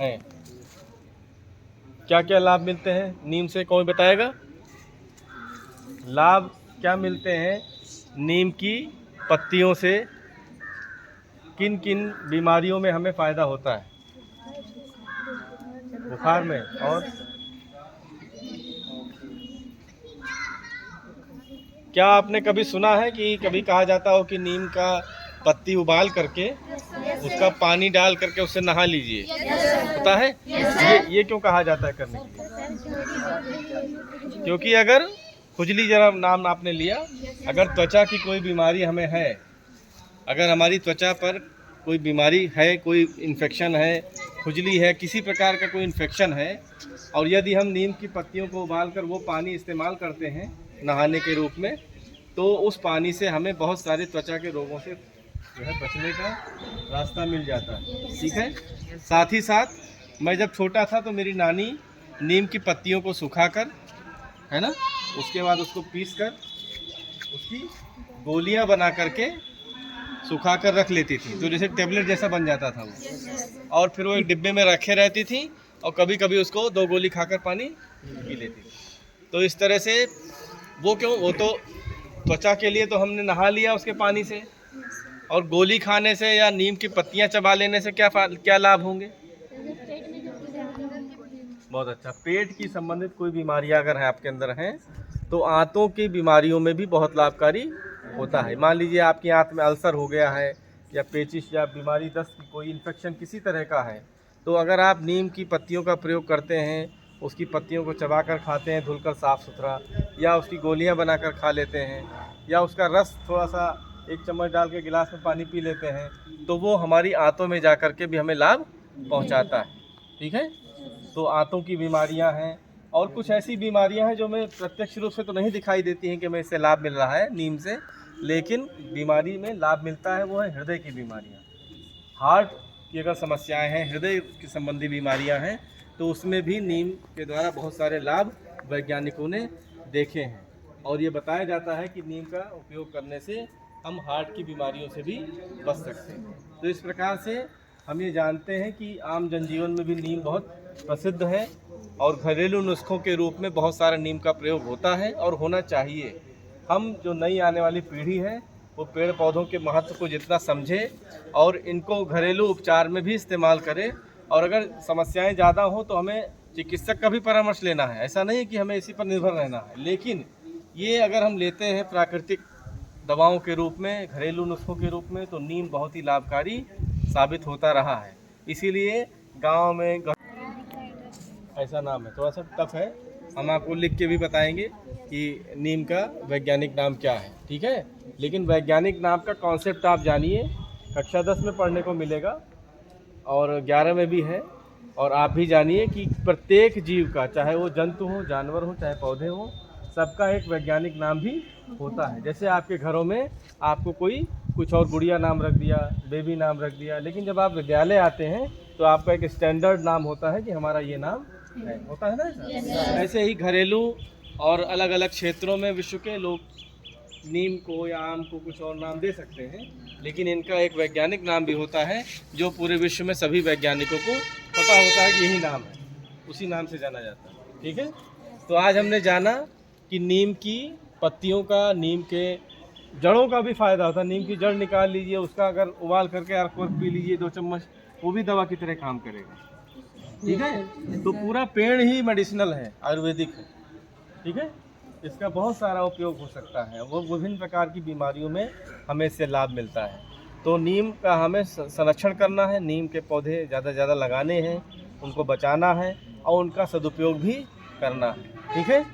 हैं। क्या क्या लाभ मिलते हैं नीम से, कौन बताएगा? लाभ क्या मिलते हैं नीम की पत्तियों से? किन किन बीमारियों में हमें फ़ायदा होता है? बुखार में, और क्या आपने कभी सुना है कि कभी कहा जाता हो कि नीम का पत्ती उबाल करके उसका पानी डाल करके उससे नहा लीजिए? पता है ये क्यों कहा जाता है करने के लिए? क्योंकि अगर खुजली, जरा नाम आपने लिया, अगर त्वचा की कोई बीमारी हमें है, अगर हमारी त्वचा पर कोई बीमारी है, कोई इन्फेक्शन है, खुजली है, किसी प्रकार का कोई इन्फेक्शन है, और यदि हम नीम की पत्तियों को उबाल कर वो पानी इस्तेमाल करते हैं नहाने के रूप में, तो उस पानी से हमें बहुत सारे त्वचा के रोगों से जो है बचने का रास्ता मिल जाता है। ठीक है। साथ ही साथ मैं जब छोटा था तो मेरी नानी नीम की पत्तियों को सुखाकर, है ना, उसके बाद उसको पीस कर उसकी गोलियां बना करके सुखा कर रख लेती थी, तो जैसे टेबलेट जैसा बन जाता था वो, और फिर वो एक डिब्बे में रखे रहती थी, और कभी कभी उसको 2 गोली खाकर पानी पी लेती थी। तो इस तरह से वो क्यों, वो तो त्वचा के लिए तो हमने नहा लिया उसके पानी से, और गोली खाने से या नीम की पत्तियां चबा लेने से क्या लाभ होंगे? बहुत अच्छा। पेट की संबंधित कोई बीमारियां अगर है आपके अंदर हैं तो आंतों की बीमारियों में भी बहुत लाभकारी होता है। मान लीजिए आपकी आंत में अल्सर हो गया है, या पेचिश या बीमारी, दस्त की कोई इन्फेक्शन किसी तरह का है, तो अगर आप नीम की पत्तियों का प्रयोग करते हैं, उसकी पत्तियों को चबा कर खाते हैं धुलकर साफ़ सुथरा, या उसकी गोलियां बनाकर खा लेते हैं, या उसका रस थोड़ा सा 1 चम्मच डाल के गिलास में पानी पी लेते हैं, तो वो हमारी आंतों में जा कर के भी हमें लाभ पहुँचाता है। ठीक है। तो आंतों की बीमारियां हैं, और कुछ ऐसी बीमारियां हैं जो हमें प्रत्यक्ष रूप से तो नहीं दिखाई देती हैं कि हमें इससे लाभ मिल रहा है नीम से, लेकिन बीमारी में लाभ मिलता है, वो है हृदय की बीमारियां। हार्ट की अगर समस्याएं हैं, हृदय की संबंधी बीमारियां हैं, तो उसमें भी नीम के द्वारा बहुत सारे लाभ वैज्ञानिकों ने देखे हैं, और ये बताया जाता है कि नीम का उपयोग करने से हम हार्ट की बीमारियों से भी बच सकते हैं। तो इस प्रकार से हम ये जानते हैं कि आम जनजीवन में भी नीम बहुत प्रसिद्ध है, और घरेलू नुस्खों के रूप में बहुत सारा नीम का प्रयोग होता है और होना चाहिए। हम जो नई आने वाली पीढ़ी है वो पेड़ पौधों के महत्व को जितना समझे और इनको घरेलू उपचार में भी इस्तेमाल करे, और अगर समस्याएं ज़्यादा हो तो हमें चिकित्सक का भी परामर्श लेना है। ऐसा नहीं कि हमें इसी पर निर्भर रहना है, लेकिन ये अगर हम लेते हैं प्राकृतिक दवाओं के रूप में, घरेलू नुस्खों के रूप में, तो नीम बहुत ही लाभकारी साबित होता रहा है। इसीलिए गांव में ऐसा नाम है, थोड़ा सा टफ है, हम आपको लिख के भी बताएंगे कि नीम का वैज्ञानिक नाम क्या है। ठीक है। लेकिन वैज्ञानिक नाम का कॉन्सेप्ट आप जानिए, कक्षा 10 में पढ़ने को मिलेगा और 11 में भी है। और आप भी जानिए कि प्रत्येक जीव का, चाहे वो जंतु हो, जानवर हो, चाहे पौधे हो, सबका एक वैज्ञानिक नाम भी होता है। जैसे आपके घरों में आपको कोई कुछ और गुड़िया नाम रख दिया, बेबी नाम रख दिया, लेकिन जब आप विद्यालय आते हैं तो आपका एक स्टैंडर्ड नाम होता है कि हमारा ये नाम है, होता है ना ऐसा? ऐसे ही घरेलू और अलग अलग क्षेत्रों में विश्व के लोग नीम को या आम को कुछ और नाम दे सकते हैं, लेकिन इनका एक वैज्ञानिक नाम भी होता है जो पूरे विश्व में सभी वैज्ञानिकों को पता होता है कि यही नाम है, उसी नाम से जाना जाता है। ठीक है। तो आज हमने जाना कि नीम की पत्तियों का, नीम के जड़ों का भी फ़ायदा होता है। नीम की जड़ निकाल लीजिए, उसका अगर उबाल करके अर्क पी लीजिए 2 चम्मच, वो भी दवा की तरह काम करेगा। ठीक है। तो पूरा पेड़ ही मेडिसिनल है, आयुर्वेदिक है। ठीक है। इसका बहुत सारा उपयोग हो सकता है, वो विभिन्न प्रकार की बीमारियों में हमें इससे लाभ मिलता है। तो नीम का हमें संरक्षण करना है, नीम के पौधे ज़्यादा से ज़्यादा लगाने हैं, उनको बचाना है और उनका सदुपयोग भी करना है। ठीक है।